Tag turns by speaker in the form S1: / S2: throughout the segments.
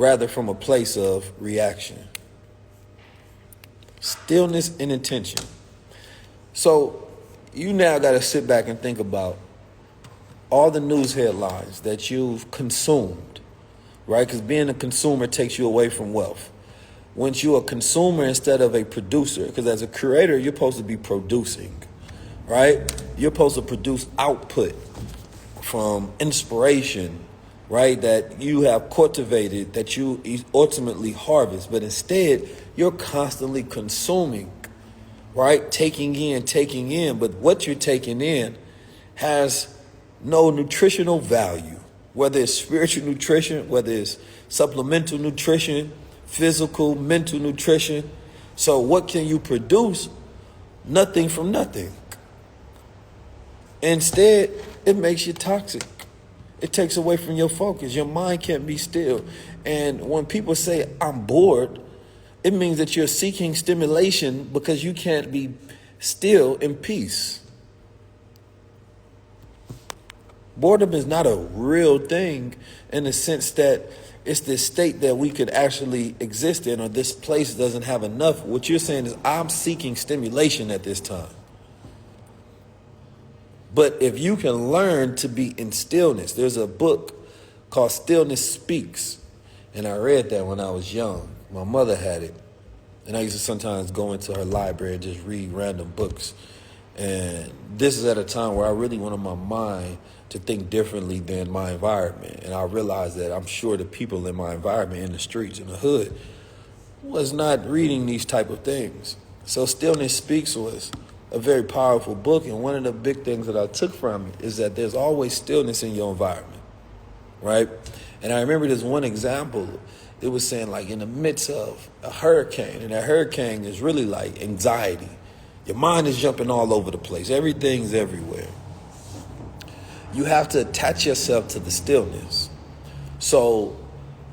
S1: rather from a place of reaction. Stillness and intention. So you now got to sit back and think about all the news headlines that you've consumed, right? Because being a consumer takes you away from wealth. Once you're a consumer instead of a producer, because as a creator, you're supposed to be producing, right? You're supposed to produce output from inspiration, right? That you have cultivated, that you ultimately harvest. But instead, you're constantly consuming, right? Taking in. But what you're taking in has no nutritional value, whether it's spiritual nutrition, whether it's supplemental nutrition, physical, mental nutrition. So what can you produce? Nothing from nothing. Instead, it makes you toxic. It takes away from your focus. Your mind can't be still. And when people say, I'm bored, it means that you're seeking stimulation because you can't be still in peace. Boredom is not a real thing in the sense that it's this state that we could actually exist in, or this place doesn't have enough. What you're saying is I'm seeking stimulation at this time. But if you can learn to be in stillness, there's a book called Stillness Speaks. And I read that when I was young. My mother had it. And I used to sometimes go into her library and just read random books. And this is at a time where I really wanted my mind to think differently than my environment. And I realized that I'm sure the people in my environment, in the streets, in the hood, was not reading these type of things. So Stillness Speaks was a very powerful book. And one of the big things that I took from it is that there's always stillness in your environment, right? And I remember this one example. It was saying like in the midst of a hurricane, and that hurricane is really like anxiety. Your mind is jumping all over the place. Everything's everywhere. You have to attach yourself to the stillness. So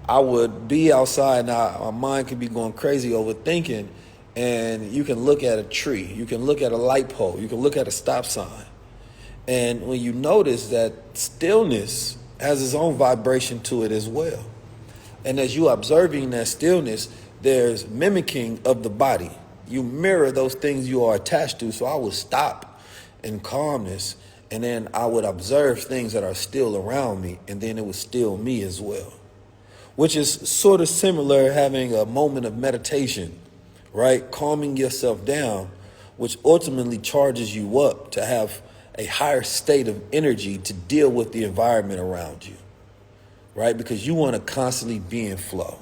S1: I would be outside, and my mind could be going crazy overthinking, and you can look at a tree, you can look at a light pole, you can look at a stop sign. And when you notice that stillness has its own vibration to it as well. And as you're observing that stillness, there's mimicking of the body. You mirror those things you are attached to. So I would stop in calmness, and then I would observe things that are still around me, and then it would still me as well. Which is sort of similar, having a moment of meditation, right? Calming yourself down, which ultimately charges you up to have a higher state of energy to deal with the environment around you, right? Because you want to constantly be in flow,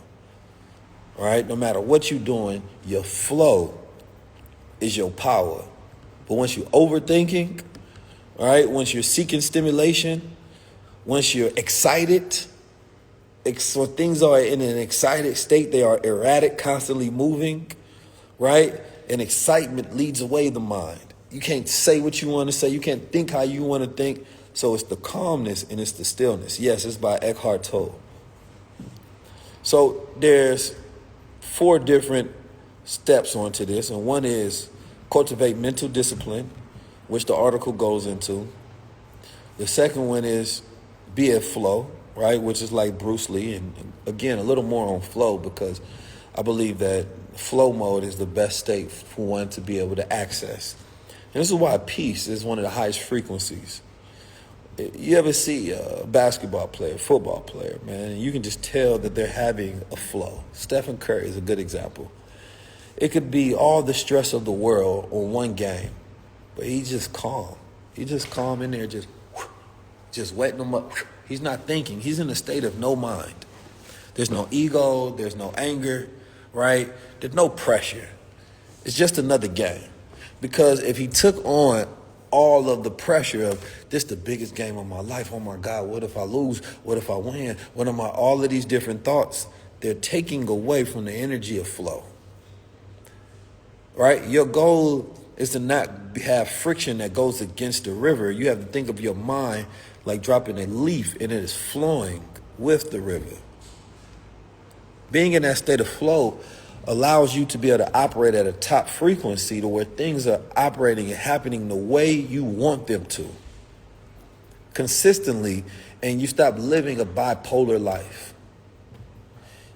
S1: right? No matter what you're doing, your flow is your power. But once you're overthinking, right? Once you're seeking stimulation, once you're excited, when things are in an excited state, they are erratic, constantly moving, right? And excitement leads away the mind. You can't say what you want to say. You can't think how you want to think. So it's the calmness and it's the stillness. Yes, it's by Eckhart Tolle. So there's 4 different steps onto this. And one is cultivate mental discipline, which the article goes into. The second one is be at flow, right? Which is like Bruce Lee. And again, a little more on flow, because I believe that flow mode is the best state for one to be able to access. And this is why peace is one of the highest frequencies. You ever see a basketball player, football player, man, and you can just tell that they're having a flow. Stephen Curry is a good example. It could be all the stress of the world on one game, but he's just calm. He's just calm in there, just wetting them up. He's not thinking. He's in a state of no mind. There's no ego. There's no anger, right? There's no pressure. It's just another game. Because if he took on all of the pressure of this the biggest game of my life, oh my God, what if I lose? What if I win? What am I? All of these different thoughts, they're taking away from the energy of flow. Right? Your goal is to not have friction that goes against the river. You have to think of your mind like dropping a leaf and it is flowing with the river. Being in that state of flow allows you to be able to operate at a top frequency to where things are operating and happening the way you want them to, consistently, and you stop living a bipolar life.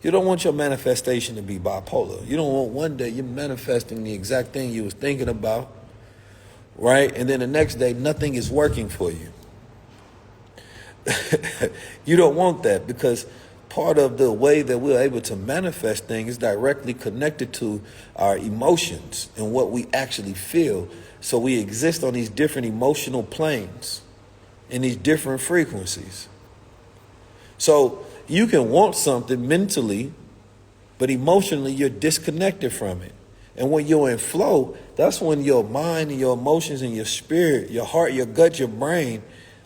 S1: You don't want your manifestation to be bipolar. You don't want one day you're manifesting the exact thing you was thinking about, right? And then the next day, nothing is working for you. You don't want that, because part of the way that we're able to manifest things is directly connected to our emotions and what we actually feel. So we exist on these different emotional planes in these different frequencies. So you can want something mentally, but emotionally you're disconnected from it. And when you're in flow, that's when your mind and your emotions and your spirit, your heart, your gut, your brain,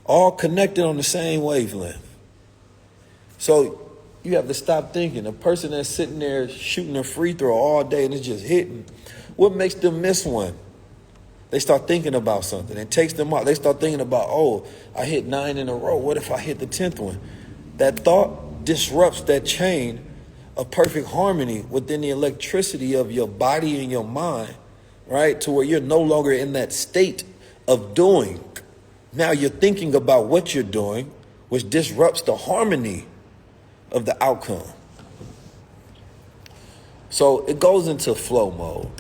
S1: all connected on the same wavelength. So you have to stop thinking. A person that's sitting there shooting a free throw all day and it's just hitting, what makes them miss one? They start thinking about something. It takes them out. They start thinking about, oh, I hit 9 in a row. What if I hit the 10th one? That thought disrupts that chain of perfect harmony within the electricity of your body and your mind, right? To where you're no longer in that state of doing. Now you're thinking about what you're doing, which disrupts the harmony of the outcome. So it goes into flow mode,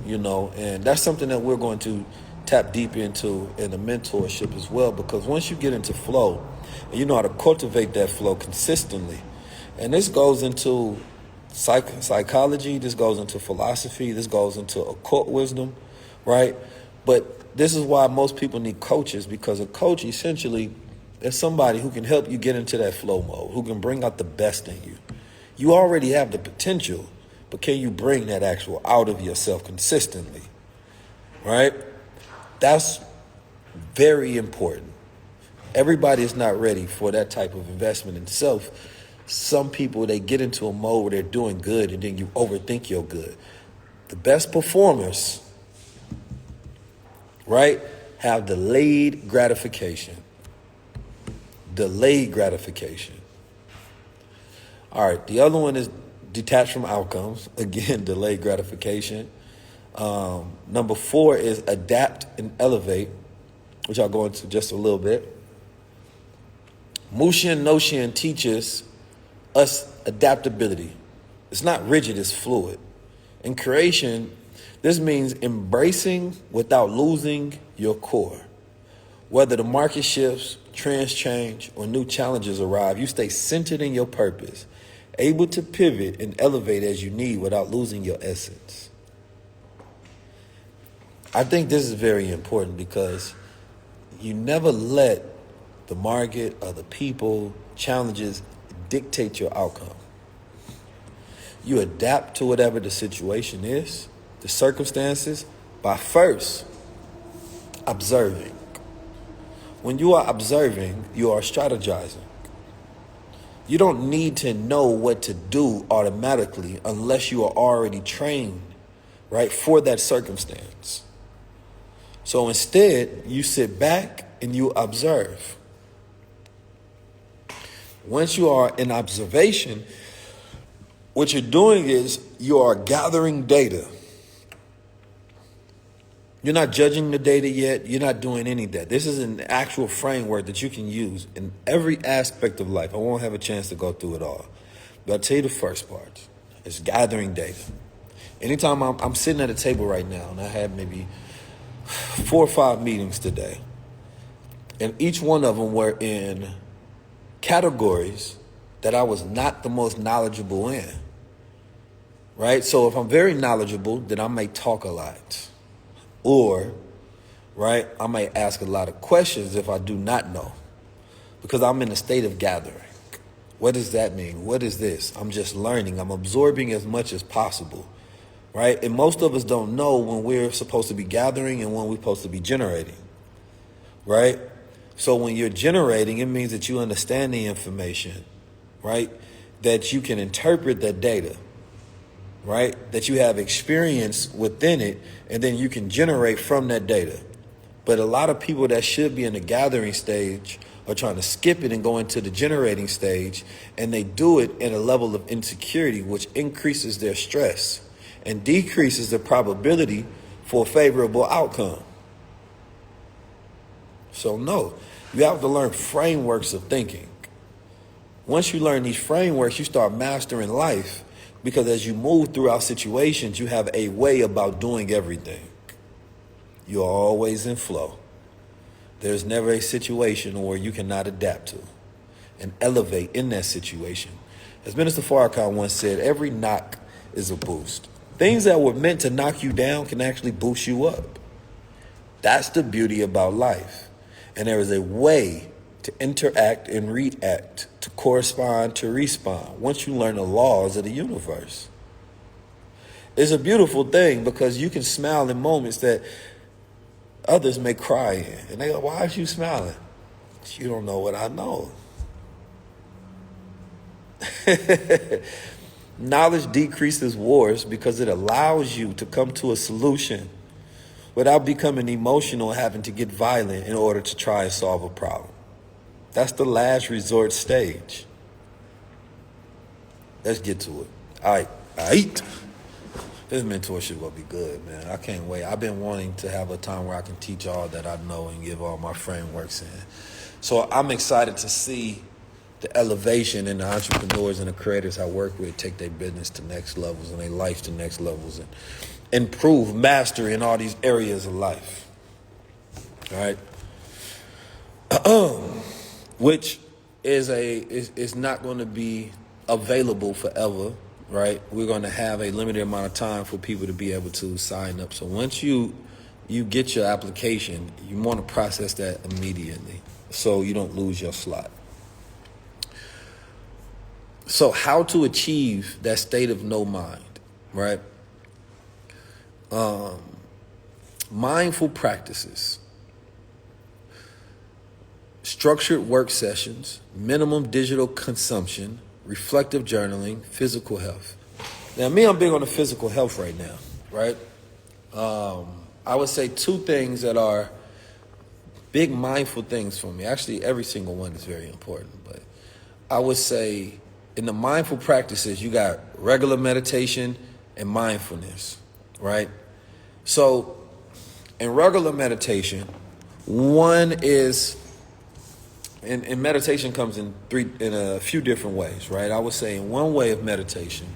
S1: and that's something that we're going to tap deep into in the mentorship as well, because once you get into flow, and you know how to cultivate that flow consistently, and this goes into psychology, this goes into philosophy, this goes into occult wisdom, right? But this is why most people need coaches, because a coach essentially is somebody who can help you get into that flow mode, who can bring out the best in you. You already have the potential, but can you bring that actual out of yourself consistently, right? That's very important. Everybody is not ready for that type of investment in self. Some people, they get into a mode where they're doing good and then you overthink your good. The best performers, right, have delayed gratification. Delayed gratification. All right, the other one is detached from outcomes. Again, delayed gratification. Number 4 is adapt and elevate, which I'll go into just a little bit. Mushin Noshin teaches us adaptability. It's not rigid, it's fluid. In creation, this means embracing without losing your core. Whether the market shifts, trends change, or new challenges arrive, you stay centered in your purpose, able to pivot and elevate as you need without losing your essence. I think this is very important, because you never let the market or the people, challenges dictate your outcome. You adapt to whatever the situation is, the circumstances, by first observing. When you are observing, you are strategizing. You don't need to know what to do automatically unless you are already trained, right, for that circumstance. So instead, you sit back and you observe. Once you are in observation, what you're doing is you are gathering data. You're not judging the data yet. You're not doing any of that. This is an actual framework that you can use in every aspect of life. I won't have a chance to go through it all. But I'll tell you the first part. It's gathering data. Anytime I'm sitting at a table right now, and I had maybe 4 or 5 meetings today, and each one of them were in categories that I was not the most knowledgeable in, right? So if I'm very knowledgeable, then I may talk a lot. Or, right, I may ask a lot of questions if I do not know, because I'm in a state of gathering. What does that mean? What is this? I'm just learning. I'm absorbing as much as possible, right? And most of us don't know when we're supposed to be gathering and when we're supposed to be generating, right? So when you're generating, it means that you understand the information, right? That you can interpret that data, right? That you have experience within it, and then you can generate from that data. But a lot of people that should be in the gathering stage are trying to skip it and go into the generating stage, and they do it in a level of insecurity, which increases their stress and decreases the probability for a favorable outcome. So no, you have to learn frameworks of thinking. Once you learn these frameworks, you start mastering life. Because as you move throughout situations, you have a way about doing everything. You're always in flow. There's never a situation where you cannot adapt to and elevate in that situation. As Minister Farrakhan once said, every knock is a boost. Things that were meant to knock you down can actually boost you up. That's the beauty about life. And there is a way to interact and react, to correspond, to respond, once you learn the laws of the universe. It's a beautiful thing because you can smile in moments that others may cry in. And they go, why are you smiling? You don't know what I know. Knowledge decreases wars because it allows you to come to a solution without becoming emotional and having to get violent in order to try and solve a problem. That's the last resort stage. Let's get to it. All right. This mentorship will be good, man. I can't wait. I've been wanting to have a time where I can teach all that I know and give all my frameworks in. So I'm excited to see the elevation in the entrepreneurs and the creators I work with take their business to next levels and their life to next levels and improve, master in all these areas of life. All right. Which is not going to be available forever, right? We're going to have a limited amount of time for people to be able to sign up. So once you get your application, you want to process that immediately so you don't lose your slot. So how to achieve that state of no mind, right? Mindful practices, structured work sessions, minimum digital consumption, reflective journaling, physical health. Now, I'm big on the physical health right now, right? I would say two things that are big mindful things for me. Actually, every single one is very important, but I would say in the mindful practices, you got regular meditation and mindfulness, right? So in regular meditation, one is, and meditation comes in a few different ways, right? I would say in one way of meditation,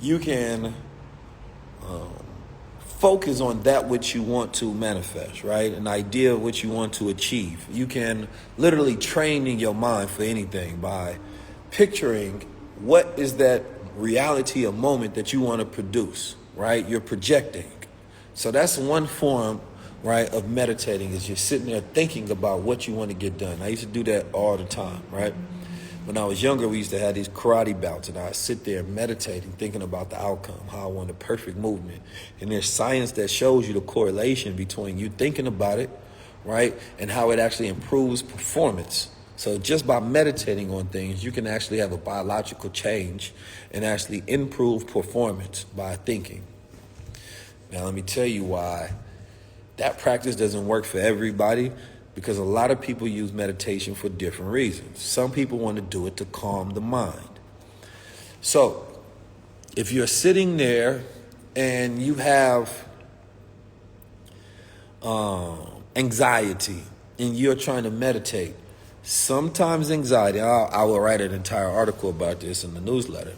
S1: you can focus on that which you want to manifest, right? An idea of what you want to achieve. You can literally train in your mind for anything by picturing what is that reality or moment that you want to produce, right? You're projecting. So that's one form, right, of meditating, is you're sitting there thinking about what you want to get done. I used to do that all the time, right? When I was younger, we used to have these karate bouts, and I'd sit there meditating, thinking about the outcome, how I want the perfect movement. And there's science that shows you the correlation between you thinking about it, right, and how it actually improves performance. So just by meditating on things, you can actually have a biological change and actually improve performance by thinking. Now, let me tell you why that practice doesn't work for everybody, because a lot of people use meditation for different reasons. Some people want to do it to calm the mind. So if you're sitting there and you have anxiety and you're trying to meditate, sometimes anxiety, I will write an entire article about this in the newsletter.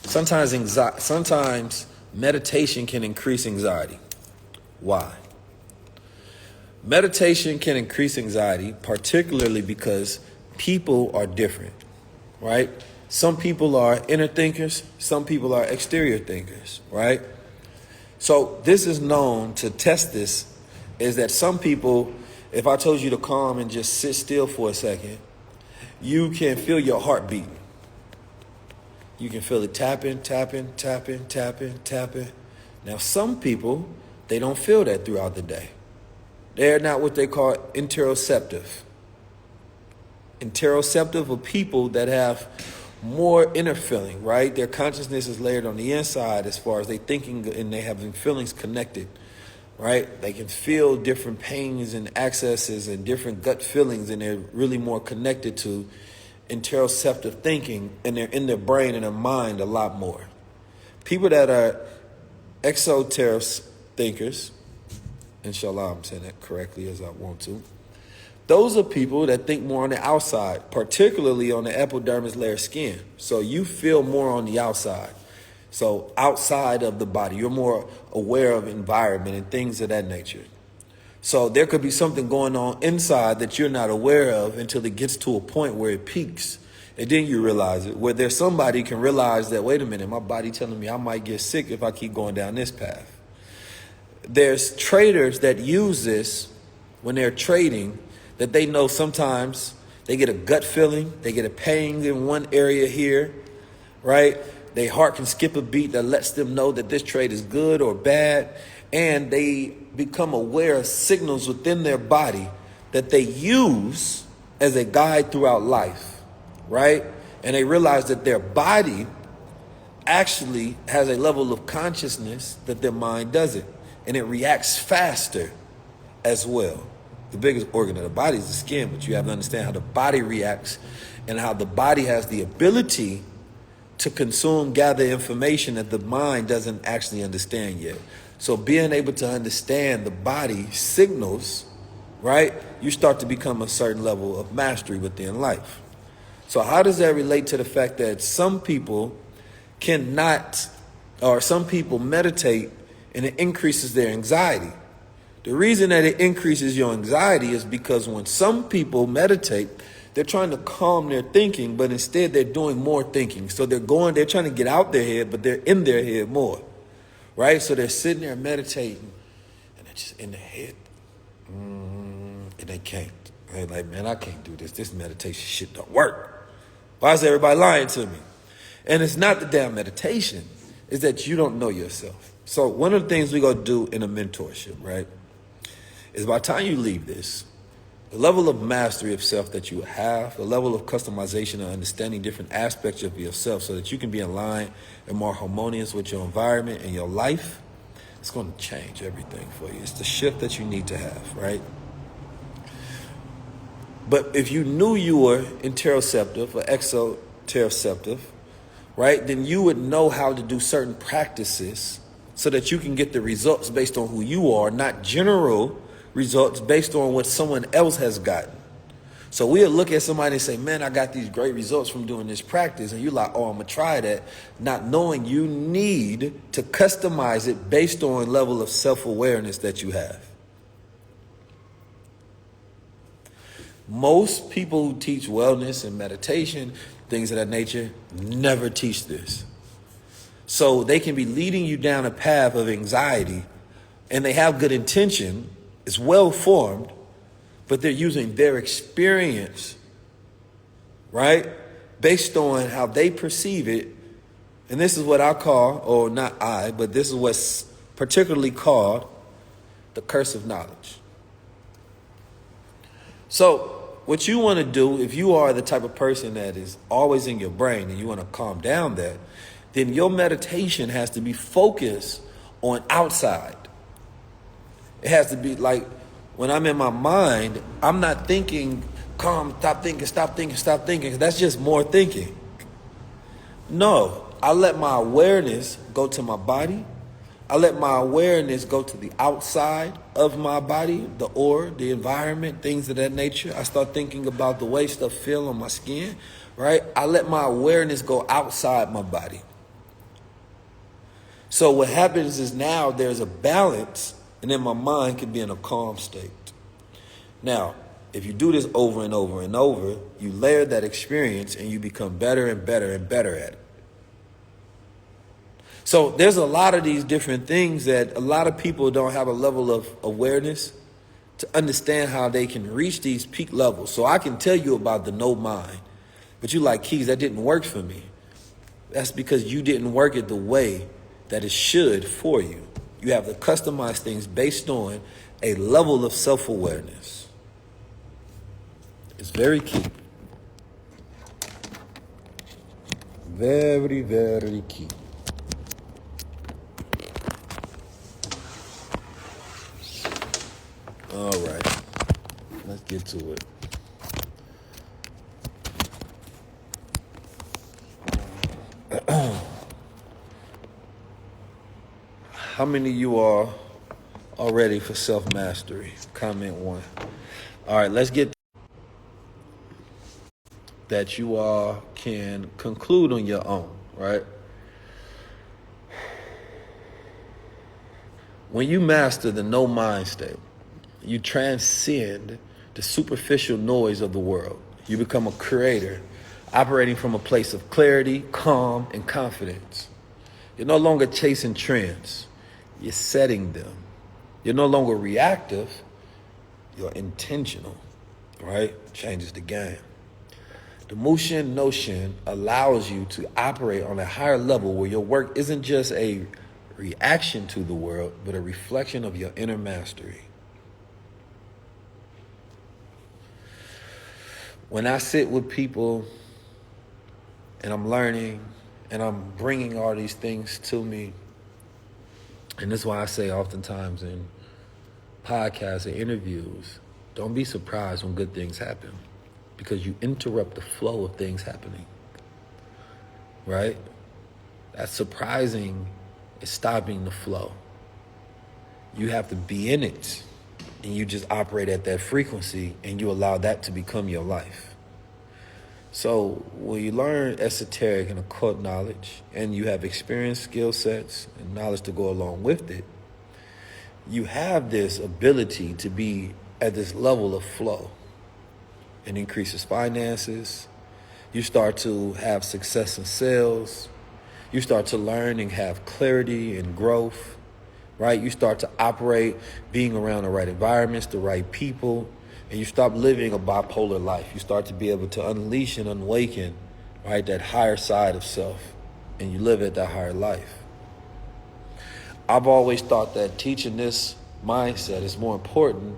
S1: Sometimes meditation can increase anxiety. Why? Meditation can increase anxiety, particularly because people are different, right? Some people are inner thinkers, some people are exterior thinkers, right? So this is known to test this, is that some people, if I told you to calm and just sit still for a second, you can feel your heart beating. You can feel it tapping, tapping, tapping, tapping, tapping. Now, some people, they don't feel that throughout the day. They're not what they call interoceptive. Interoceptive are people that have more inner feeling, right? Their consciousness is layered on the inside as far as they thinking and they having feelings connected, right? They can feel different pains and accesses and different gut feelings, and they're really more connected to interoceptive thinking, and they're in their brain and their mind a lot more. People that are exoteric thinkers, inshallah I'm saying that correctly as I want to, those are people that think more on the outside, particularly on the epidermis layer skin. So you feel more on the outside. So outside of the body, you're more aware of environment and things of that nature. So there could be something going on inside that you're not aware of until it gets to a point where it peaks. And then you realize it, where there's somebody can realize that, wait a minute, my body telling me I might get sick if I keep going down this path. There's traders that use this when they're trading, that they know sometimes they get a gut feeling, they get a pain in one area here, right? Their heart can skip a beat that lets them know that this trade is good or bad. And they become aware of signals within their body that they use as a guide throughout life, right? And they realize that their body actually has a level of consciousness that their mind doesn't. And it reacts faster as well. The biggest organ of the body is the skin, but you have to understand how the body reacts and how the body has the ability to consume, gather information that the mind doesn't actually understand yet. So being able to understand the body signals, right, you start to become a certain level of mastery within life. So how does that relate to the fact that some people some people meditate and it increases their anxiety? The reason that it increases your anxiety is because when some people meditate, they're trying to calm their thinking, but instead they're doing more thinking. So they're trying to get out their head, but they're in their head more. Right? So they're sitting there meditating and they're just in their head. And they can't. They're like, man, I can't do this. This meditation shit don't work. Why is everybody lying to me? And it's not the damn meditation. It's that you don't know yourself. So one of the things we're going to do in a mentorship, right, is by the time you leave this, the level of mastery of self that you have, the level of customization and understanding different aspects of yourself so that you can be in line and more harmonious with your environment and your life, it's going to change everything for you. It's the shift that you need to have, right? But if you knew you were interoceptive or exoteroceptive, right, then you would know how to do certain practices so that you can get the results based on who you are, not general results based on what someone else has gotten. So we'll look at somebody and say, man, I got these great results from doing this practice. And you're like, oh, I'm going to try that. Not knowing you need to customize it based on level of self-awareness that you have. Most people who teach wellness and meditation, things of that nature, never teach this. So they can be leading you down a path of anxiety and they have good intention. It's well formed, but they're using their experience, right, based on how they perceive it. And this is what I call, or not I, but this is what's particularly called the curse of knowledge. So what you want to do, if you are the type of person that is always in your brain and you want to calm down that, then your meditation has to be focused on outside. It has to be like when I'm in my mind, I'm not thinking, calm, stop thinking. That's just more thinking. No, I let my awareness go to my body. I let my awareness go to the outside of my body, the aura, the environment, things of that nature. I start thinking about the way stuff feel on my skin, right? I let my awareness go outside my body. So what happens is now there's a balance, and then my mind can be in a calm state. Now, if you do this over and over and over, you layer that experience and you become better and better and better at it. So there's a lot of these different things that a lot of people don't have a level of awareness to understand how they can reach these peak levels. So I can tell you about the no mind, but you like, Keys, that didn't work for me. That's because you didn't work it the way that it should for you. You have to customize things based on a level of self-awareness. It's very key. Very, very key. All right, let's get to it. How many of you are ready for self-mastery? Comment 1. All right, let's get that you all can conclude on your own, right? When you master the no mind state, you transcend the superficial noise of the world. You become a creator, operating from a place of clarity, calm, and confidence. You're no longer chasing trends. You're setting them. You're no longer reactive. You're intentional, right? Changes the game. The Mushin notion allows you to operate on a higher level where your work isn't just a reaction to the world, but a reflection of your inner mastery. When I sit with people and I'm learning and I'm bringing all these things to me, and this is why I say oftentimes in podcasts and interviews, don't be surprised when good things happen, because you interrupt the flow of things happening, right? That's surprising is stopping the flow. You have to be in it, and you just operate at that frequency, and you allow that to become your life. So when you learn esoteric and occult knowledge, and you have experience, skill sets, and knowledge to go along with it, you have this ability to be at this level of flow. It increases finances. You start to have success in sales. You start to learn and have clarity and growth, right? You start to operate being around the right environments, the right people, and you stop living a bipolar life. You start to be able to unleash and awaken, right, that higher side of self, and you live at that higher life. I've always thought that teaching this mindset is more important,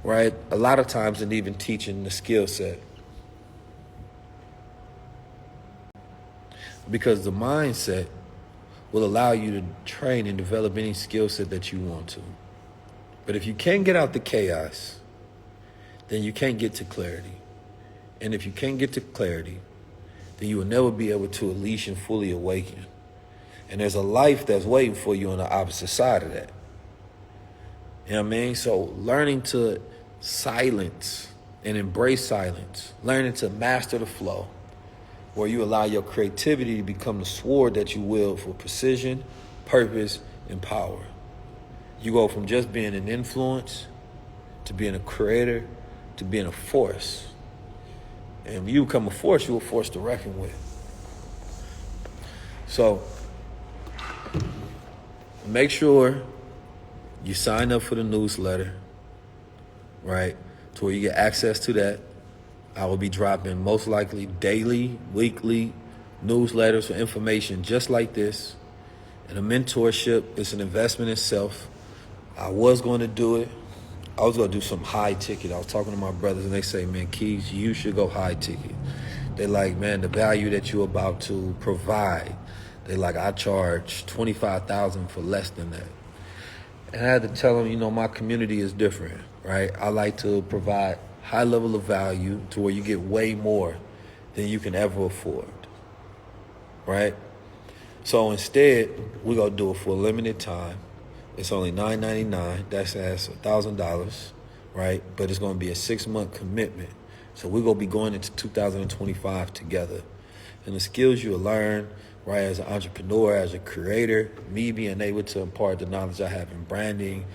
S1: right, a lot of times than even teaching the skill set. Because the mindset will allow you to train and develop any skill set that you want to. But if you can't get out the chaos, then you can't get to clarity. And if you can't get to clarity, then you will never be able to unleash and fully awaken. And there's a life that's waiting for you on the opposite side of that. You know what I mean? So learning to silence and embrace silence, learning to master the flow, where you allow your creativity to become the sword that you wield for precision, purpose, and power. You go from just being an influence to being a creator to being a force. And when you become a force, you're a force to reckon with. So make sure you sign up for the newsletter, right? To where you get access to that. I will be dropping most likely daily, weekly newsletters for information just like this. And a mentorship is an investment in self. I was going to do it. I was going to do some high ticket. I was talking to my brothers and they say, man, Keys, you should go high ticket. They're like, man, the value that you're about to provide. They're like, I charge $25,000 for less than that. And I had to tell them, you know, my community is different, right? I like to provide high level of value to where you get way more than you can ever afford, right? So instead, we're going to do it for a limited time. It's only $9.99. That's $1,000, right? But it's going to be a 6-month commitment. So we're going to be going into 2025 together. And the skills you'll learn, right, as an entrepreneur, as a creator, me being able to impart the knowledge I have in branding,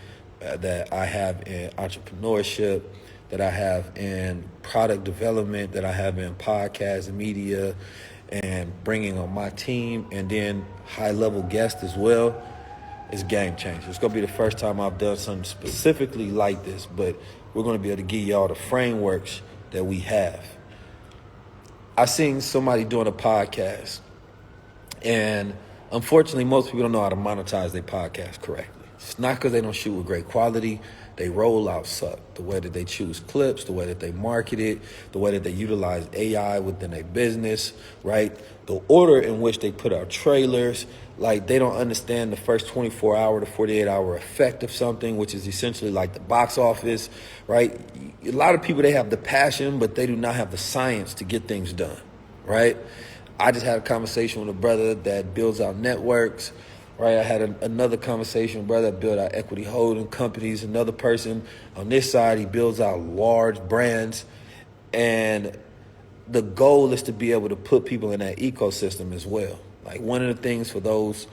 S1: that I have in entrepreneurship, that I have in product development, that I have in podcast and media, and bringing on my team, and then high-level guests as well, is game changer. It's going to be the first time I've done something specifically like this, but we're going to be able to give y'all the frameworks that we have. I seen somebody doing a podcast, and unfortunately, most people don't know how to monetize their podcast correctly. It's not because they don't shoot with great quality. They rollout suck. The way that they choose clips, the way that they market it, the way that they utilize AI within their business, right? The order in which they put out trailers, like they don't understand the first 24-hour to 48-hour effect of something, which is essentially like the box office, right? A lot of people, they have the passion, but they do not have the science to get things done, right? I just had a conversation with a brother that builds out networks, right? I had another conversation with a brother that built out equity holding companies. Another person on this side, he builds out large brands. And the goal is to be able to put people in that ecosystem as well. Like one of the things for those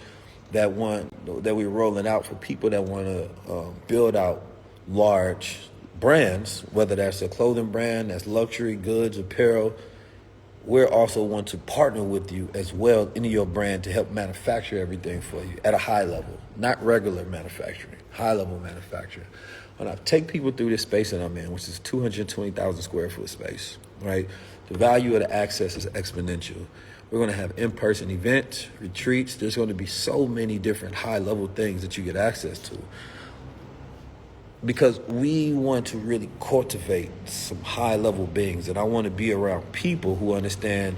S1: that we're rolling out for people that want to build out large brands, whether that's a clothing brand, that's luxury goods, apparel. We also want to partner with you as well in your brand to help manufacture everything for you at a high level, not regular manufacturing, high level manufacturing. When I take people through this space that I'm in, which is 220,000 square foot space, right? The value of the access is exponential. We're going to have in-person events, retreats. There's going to be so many different high-level things that you get access to, because we want to really cultivate some high-level beings, and I want to be around people who understand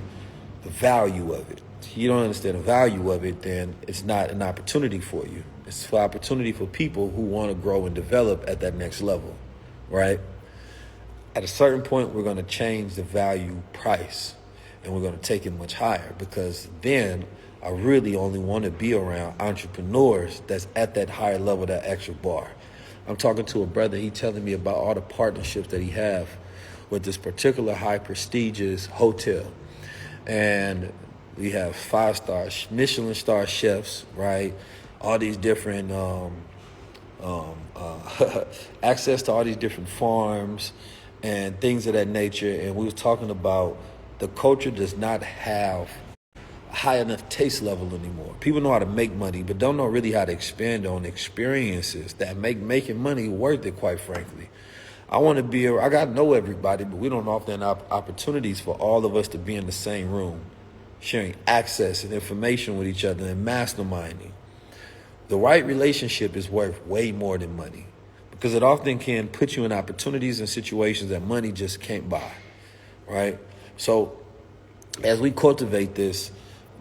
S1: the value of it. If you don't understand the value of it, then it's not an opportunity for you. It's an opportunity for people who want to grow and develop at that next level, right? At a certain point, we're going to change the value price, and we're going to take it much higher, because then I really only want to be around entrepreneurs that's at that higher level, that extra bar. I'm talking to a brother, he telling me about all the partnerships that he have with this particular high prestigious hotel. And we have 5-star, Michelin star chefs, right? All these different, access to all these different farms and things of that nature. And we was talking about the culture does not have a high enough taste level anymore. People know how to make money, but don't know really how to expand on experiences that make making money worth it, quite frankly. I want to be, I got to know everybody, but we don't often have opportunities for all of us to be in the same room, sharing access and information with each other and masterminding. The right relationship is worth way more than money, because it often can put you in opportunities and situations that money just can't buy, right? So as we cultivate this,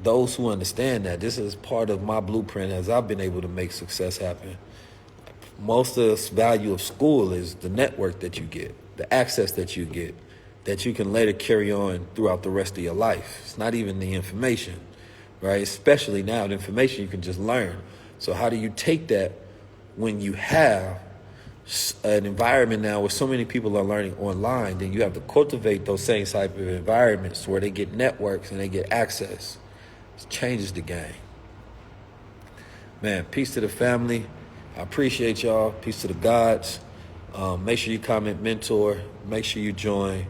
S1: those who understand that this is part of my blueprint as I've been able to make success happen. Most of the value of school is the network that you get, the access that you get, that you can later carry on throughout the rest of your life. It's not even the information, right? Especially now, the information you can just learn. So how do you take that when you have an environment now where so many people are learning online? Then you have to cultivate those same type of environments where they get networks and they get access. It changes the game. Man, peace to the family. I appreciate y'all. Peace to the gods. Make sure you comment, mentor. Make sure you join.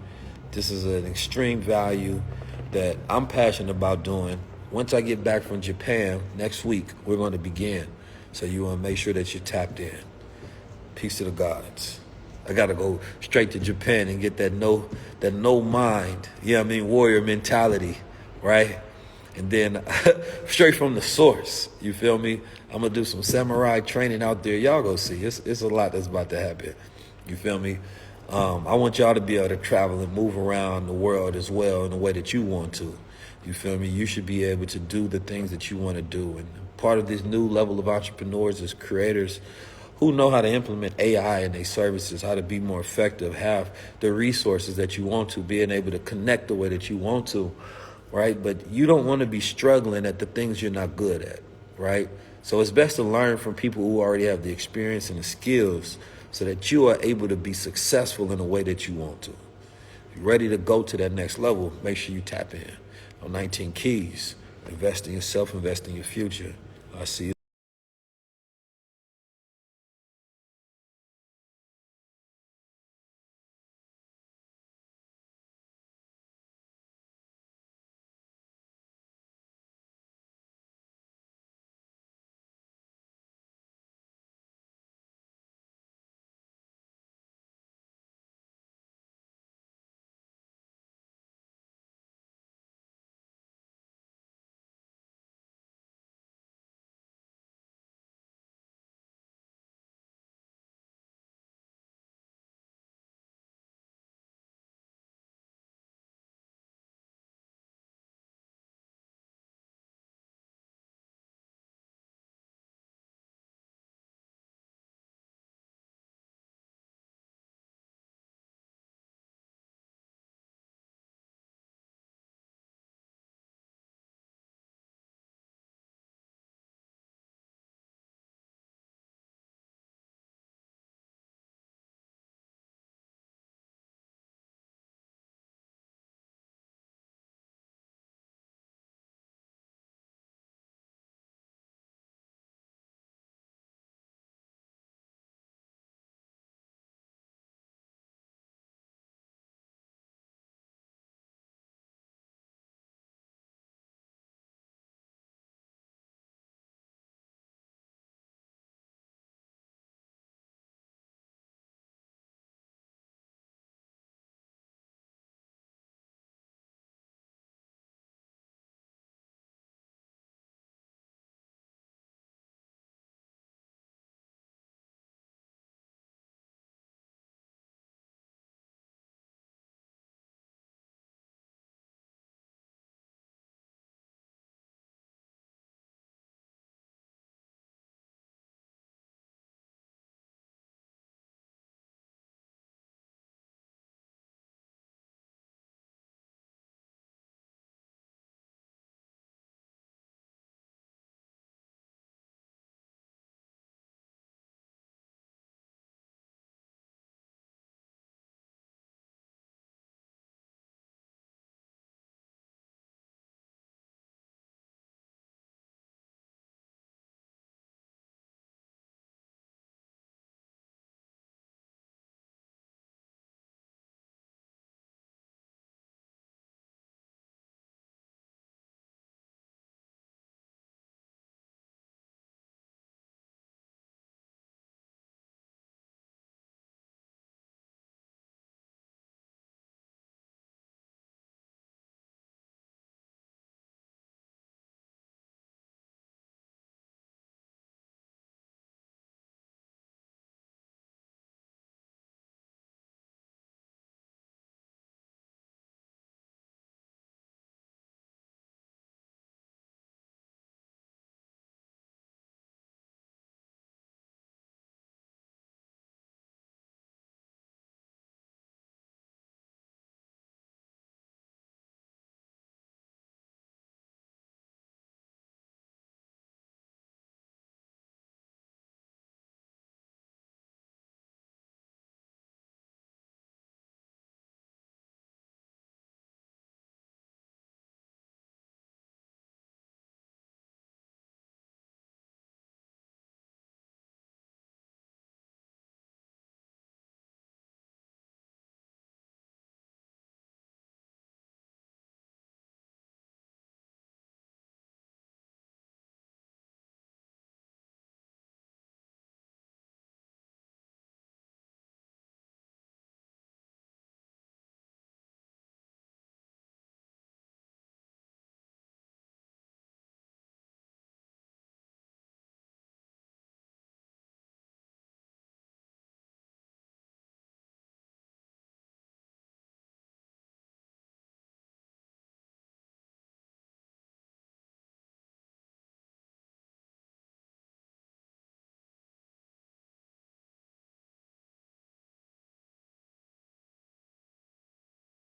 S1: This is an extreme value that I'm passionate about doing. Once I get back from Japan next week, we're going to begin. So you want to make sure that you're tapped in. Peace to the gods. I got to go straight to Japan and get that no mind, warrior mentality, right? And then straight from the source, you feel me? I'm going to do some samurai training out there. Y'all go see. It's a lot that's about to happen. You feel me? I want y'all to be able to travel and move around the world as well in the way that you want to. You feel me? You should be able to do the things that you want to do. And part of this new level of entrepreneurs is creators who know how to implement AI in their services, how to be more effective, have the resources that you want to, being able to connect the way that you want to, right? But you don't want to be struggling at the things you're not good at, right? So it's best to learn from people who already have the experience and the skills so that you are able to be successful in the way that you want to. If you're ready to go to that next level, make sure you tap in on 19 Keys. Invest in yourself, invest in your future. I'll see you.